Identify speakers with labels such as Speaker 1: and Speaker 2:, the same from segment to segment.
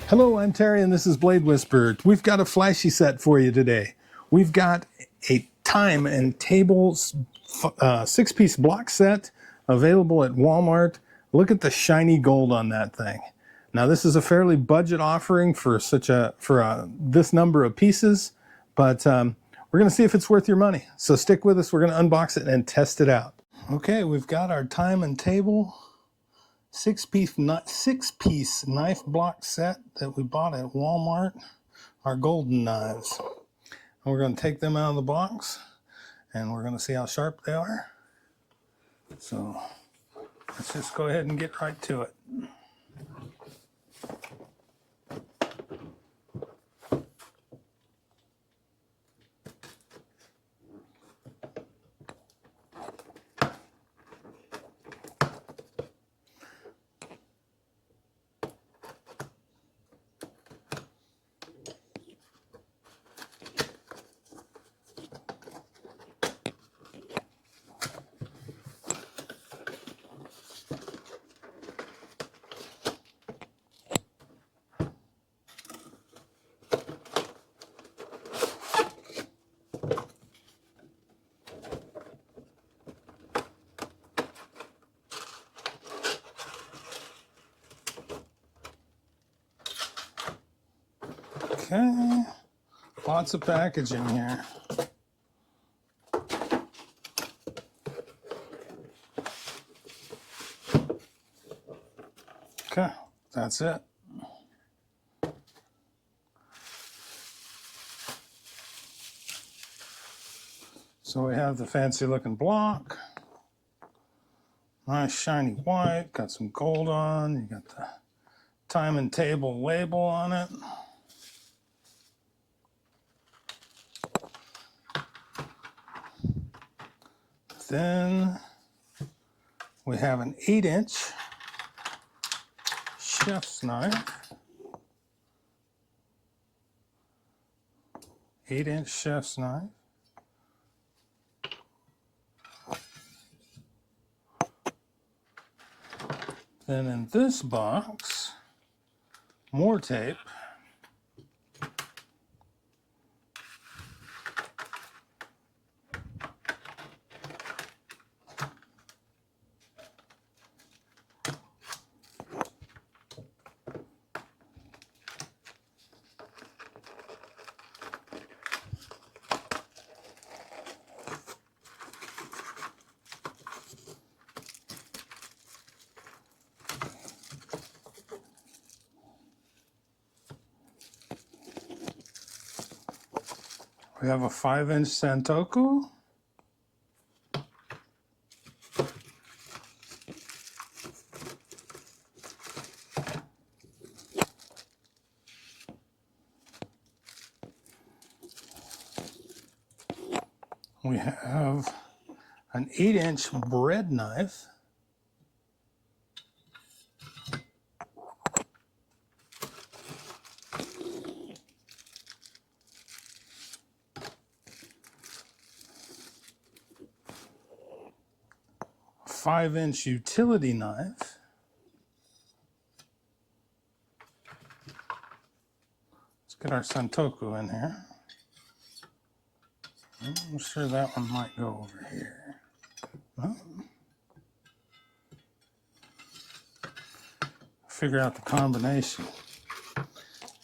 Speaker 1: Hello, I'm Terry and this is Blade Whisperer. We've got a flashy set for you today. We've got a Thyme and Table 6-piece block set available at Walmart. Look at the shiny gold on that thing. Now this is a fairly budget offering for this number of pieces, but we're going to see if it's worth your money. So stick with us. We're going to unbox it and test it out. Okay, we've got our Thyme and Table six-piece knife block set that we bought at Walmart, our golden knives. And we're going to take them out of the box and we're going to see how sharp they are. So let's just go ahead and get right to it. Okay, lots of packaging here. Okay, that's it. So we have the fancy looking block. Nice shiny white, got some gold on. You got the Thyme and Table label on it. Then we have an 8-inch chef's knife. 8-inch chef's knife. Then in this box, more tape. We have a 5-inch Santoku. We have an 8-inch bread knife. A 5-inch utility knife. Let's get our Santoku in here. I'm sure that one might go over here. Well, figure out the combination.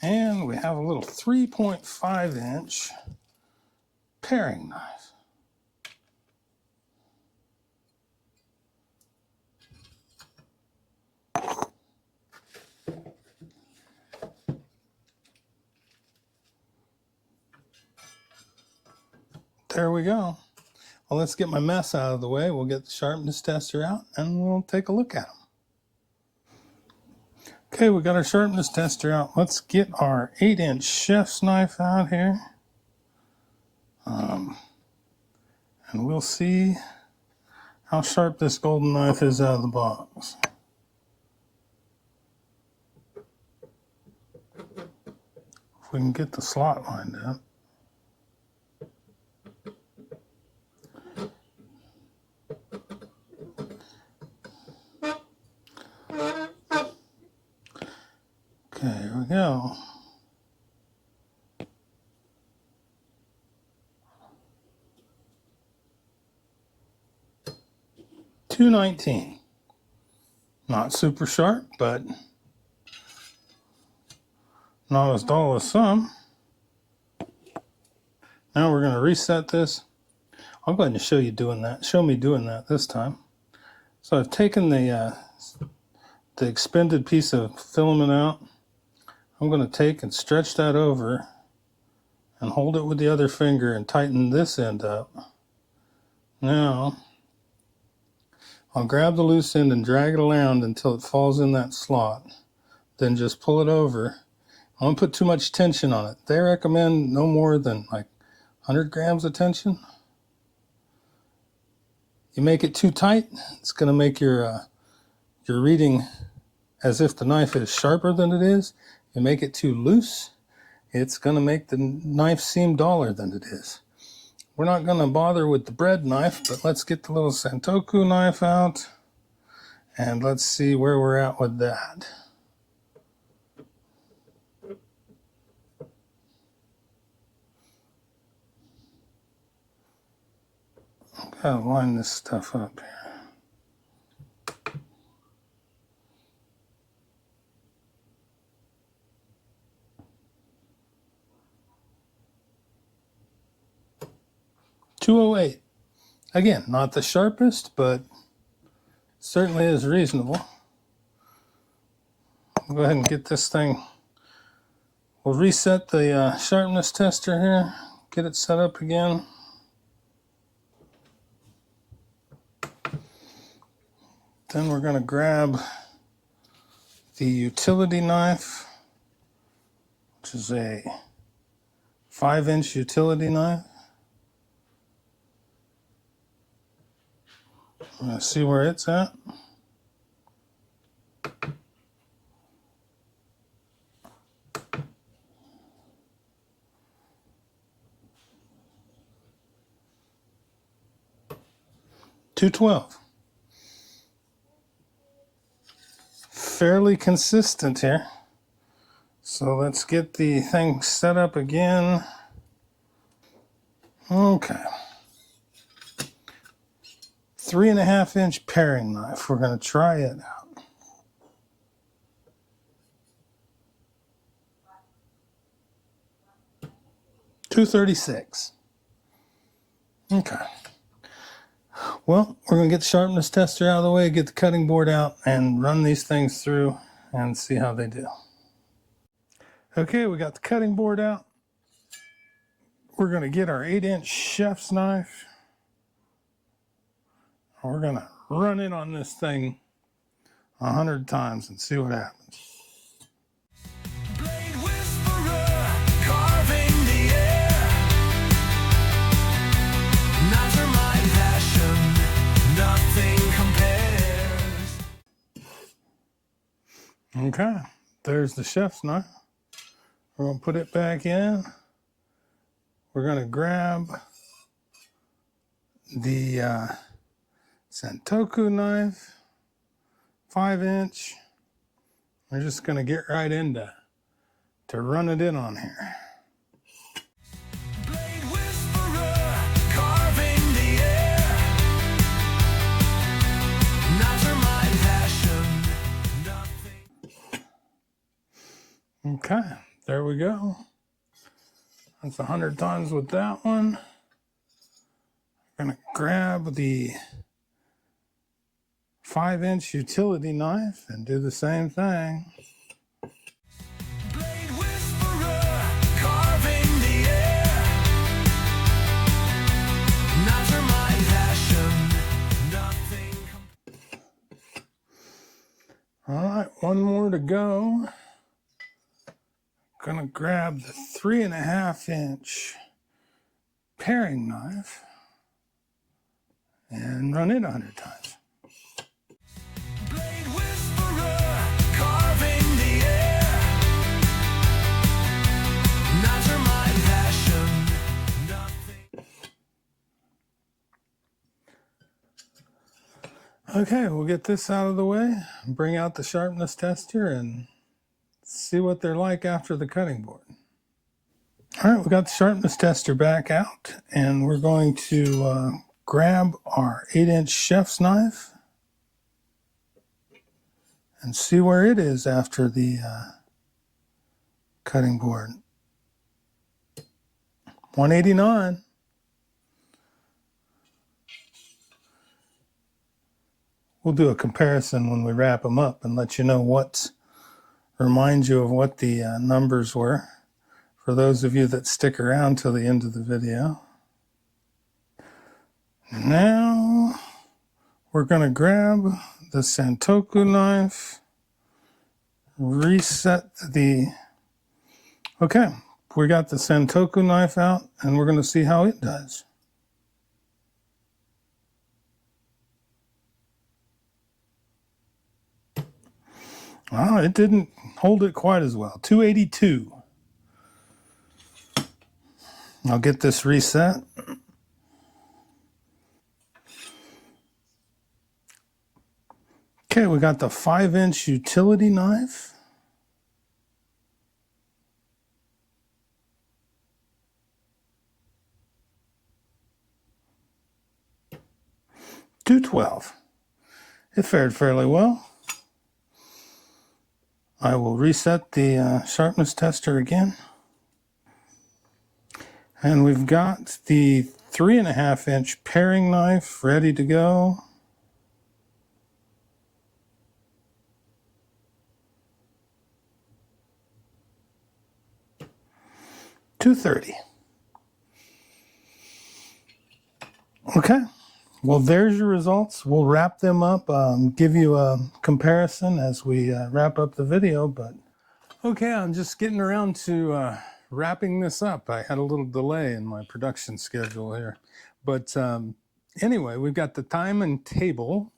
Speaker 1: And we have a little 3.5-inch paring knife. There we go. Well, let's get my mess out of the way. We'll get the sharpness tester out and we'll take a look at them. Okay, we got our sharpness tester out. Let's get our 8-inch chef's knife out here. And we'll see how sharp this golden knife is out of the box. If we can get the slot lined up. Okay, here we we go. $2.19. Not super sharp, but not as dull as some. Now we're going to reset this. I'll go ahead and show you doing that. Show me doing that this time. So I've taken the expended piece of filament out. I'm going to take and stretch that over and hold it with the other finger and tighten this end up. Now I'll grab the loose end and drag it around until it falls in that slot. Then just pull it over. I don't put too much tension on it. They recommend no more than like 100 grams of tension. You make it too tight, it's going to make your reading as if the knife is sharper than it is. You make it too loose, it's going to make the knife seem duller than it is. We're not going to bother with the bread knife, but let's get the little Santoku knife out and let's see where we're at with that. Gotta line this stuff up here. $2.08. Again, not the sharpest, but certainly is reasonable. I'll go ahead and get this thing. We'll reset the sharpness tester here, get it set up again. Then we're going to grab the utility knife, which is a 5-inch utility knife. I'm going to see where it's at. $2.12. Fairly consistent here. So let's get the thing set up again. Okay. 3.5-inch paring knife. We're going to try it out. $2.36. Okay. Well, we're going to get the sharpness tester out of the way, get the cutting board out, and run these things through and see how they do. Okay, we got the cutting board out. We're going to get our 8-inch chef's knife. We're going to run it on this thing 100 times and see what happens. Okay, there's the chef's knife. We're going to put it back in. We're going to grab the Santoku knife, 5-inch. We're just going to get right into to run it in on here. Okay, there we go. That's 100 times with that one. I'm going to grab the 5-inch utility knife and do the same thing. All right, one more to go. Gonna grab the 3.5-inch paring knife and run it 100 times. Okay, we'll get this out of the way, bring out the sharpness tester and see what they're like after the cutting board. All right, we got the sharpness tester back out, and we're going to grab our 8-inch chef's knife and see where it is after the cutting board. 189. We'll do a comparison when we wrap them up and let you know what, remind you of what the numbers were for those of you that stick around till the end of the video. Now we're going to grab the Santoku knife, reset the, okay, we got the Santoku knife out, and we're going to see how it does. Oh, it didn't hold it quite as well. 282. I'll get this reset. Okay, we got the 5-inch utility knife. $2.12. It fared fairly well. I will reset the sharpness tester again. And we've got the 3.5-inch paring knife ready to go. $2.30. Okay. Well, there's your results. We'll wrap them up, give you a comparison as we wrap up the video. But okay, I'm just getting around to wrapping this up. I had a little delay in my production schedule here. But anyway, we've got the Thyme Table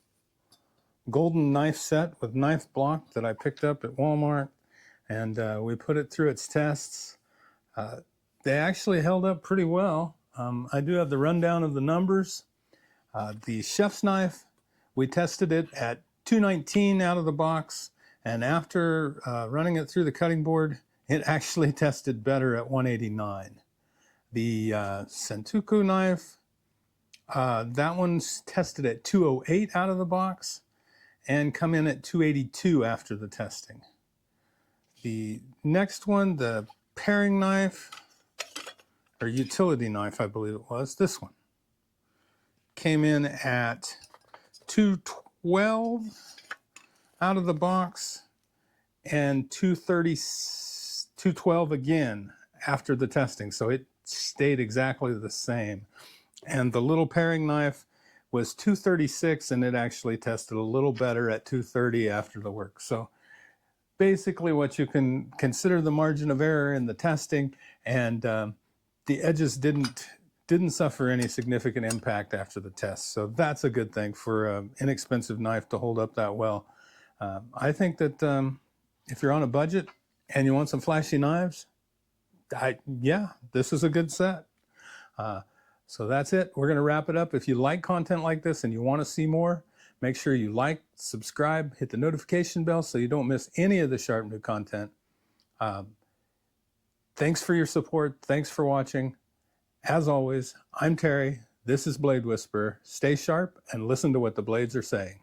Speaker 1: golden knife set with knife block that I picked up at Walmart. And we put it through its tests. They actually held up pretty well. I do have the rundown of the numbers. The chef's knife, we tested it at 219 out of the box, and after running it through the cutting board, it actually tested better at 189. The Santoku knife, that one's tested at 208 out of the box and come in at 282 after the testing. The next one, the paring knife, or utility knife, I believe it was, this one, came in at 212 out of the box and 212 again after the testing. So it stayed exactly the same. And the little paring knife was 236, and it actually tested a little better at 230 after the work. So basically what you can consider the margin of error in the testing, and the edges didn't suffer any significant impact after the test. So that's a good thing for an inexpensive knife to hold up that well. I think that if you're on a budget and you want some flashy knives, yeah, this is a good set. So that's it. We're going to wrap it up. If you like content like this and you want to see more, make sure you like, subscribe, hit the notification bell so you don't miss any of the sharp new content. Thanks for your support. Thanks for watching. As always, I'm Terry. This is Blade Whisperer. Stay sharp and listen to what the blades are saying.